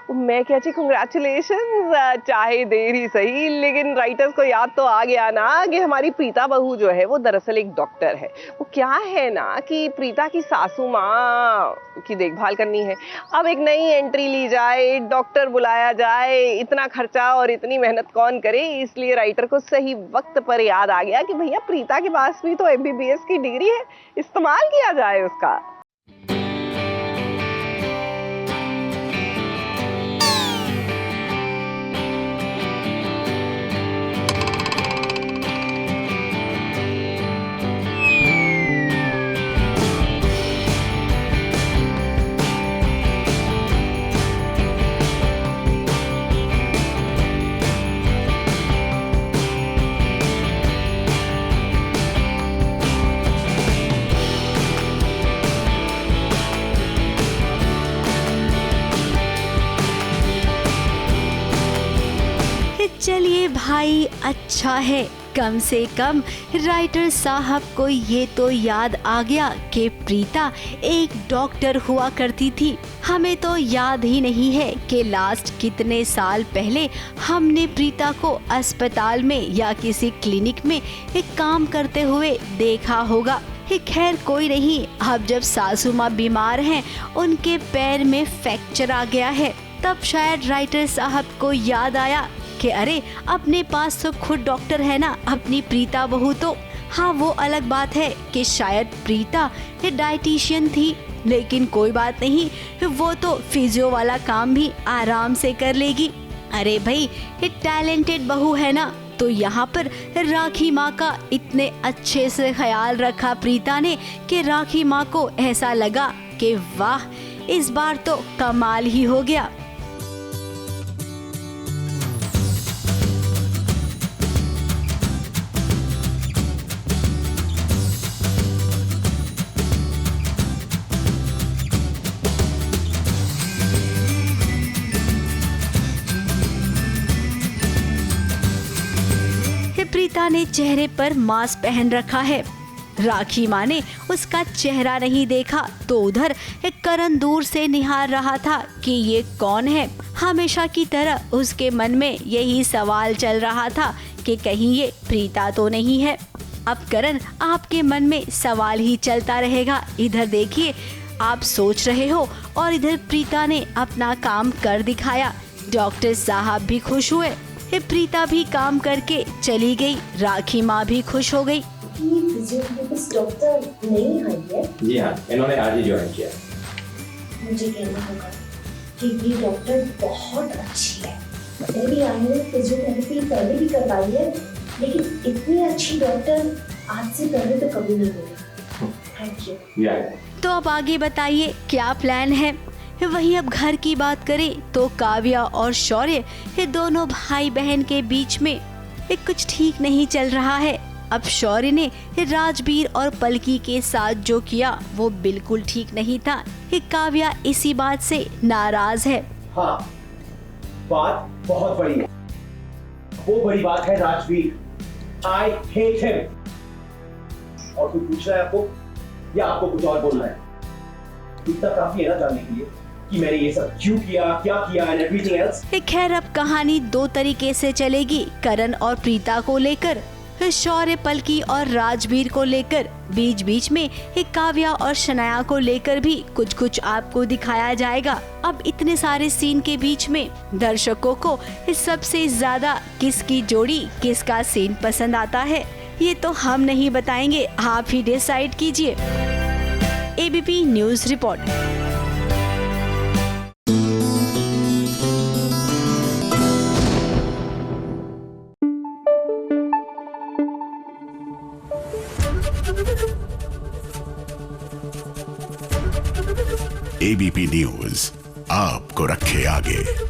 मैं क्या जी, कांग्रेचुलेशन। चाहे देर ही सही, लेकिन राइटर्स को याद तो आ गया ना कि हमारी प्रीता बहू जो है वो दरअसल एक डॉक्टर है। वो क्या है ना कि प्रीता की सासू माँ की देखभाल करनी है। अब एक नई एंट्री ली जाए, डॉक्टर बुलाया जाए, इतना खर्चा और इतनी मेहनत कौन करे, इसलिए राइटर को सही वक्त पर याद आ गया कि भैया प्रीता के पास भी तो MBBS की डिग्री है, इस्तेमाल किया जाए उसका। चलिए भाई, अच्छा है, कम से कम राइटर साहब को ये तो याद आ गया कि प्रीता एक डॉक्टर हुआ करती थी। हमें तो याद ही नहीं है कि लास्ट कितने साल पहले हमने प्रीता को अस्पताल में या किसी क्लिनिक में एक काम करते हुए देखा होगा। खैर कोई नहीं, अब जब सासू माँ बीमार हैं, उनके पैर में फ्रैक्चर आ गया है, तब शायद राइटर साहब को याद आया कि अरे अपने पास तो खुद डॉक्टर है ना अपनी प्रीता बहू। तो हाँ, वो अलग बात है कि शायद प्रीता डाइटिशियन थी, लेकिन कोई बात नहीं, वो तो फिजियो वाला काम भी आराम से कर लेगी। अरे भाई, टैलेंटेड बहू है ना। तो यहाँ पर राखी माँ का इतने अच्छे से ख्याल रखा प्रीता ने कि राखी माँ को ऐसा लगा कि वाह, इस बार तो कमाल ही हो गया। प्रीता ने चेहरे पर मास्क पहन रखा है। राखी माँ ने उसका चेहरा नहीं देखा तो उधर एक करण दूर से निहार रहा था कि ये कौन है। हमेशा की तरह उसके मन में यही सवाल चल रहा था कि कहीं ये प्रीता तो नहीं है। अब करण, आपके मन में सवाल ही चलता रहेगा। इधर देखिए, आप सोच रहे हो और इधर प्रीता ने अपना काम कर दिखाया। डॉक्टर साहब भी खुश हुए, प्रीता भी काम करके चली गई, राखी माँ भी खुश हो गई। डॉक्टर नहीं आई है? जी हाँ, इन्होंने आज ही ज्वाइन किया। मुझे कहना होगा कि ये डॉक्टर बहुत अच्छी है। मैंने भी आई ने फिजियोथेरेपी पहले भी करवाई है, लेकिन इतनी अच्छी डॉक्टर आज से पहले तो कभी नहीं मिली। Thank you. तो अब आगे बताइए क्या प्लान है। वहीं अब घर की बात करें तो काव्या और शौर्य, ये दोनों भाई बहन के बीच में कुछ ठीक नहीं चल रहा है। अब शौर्य ने राजवीर और पलकी के साथ जो किया वो बिल्कुल ठीक नहीं था। काव्या इसी बात से नाराज है। हाँ, बात बहुत बड़ी है। वो बड़ी बात है राजवीर। I hate him। और कुछ पूछ रहा है आपको या आपको कुछ और बोलना है? इतना काफी है ना जानने के लिए कि मैंने ये सब क्यों किया, क्या किया and everything else। खैर, अब कहानी दो तरीके से चलेगी, करण और प्रीता को लेकर, शौर्य, पलकी और राजवीर को लेकर। बीच बीच में काव्या और शनाया को लेकर भी कुछ कुछ आपको दिखाया जाएगा। अब इतने सारे सीन के बीच में दर्शकों को सबसे ज्यादा किसकी जोड़ी, किसका सीन पसंद आता है, ये तो हम नहीं बताएंगे, आप ही डिसाइड कीजिए। ABP news report. ABP news आपको रखे आगे।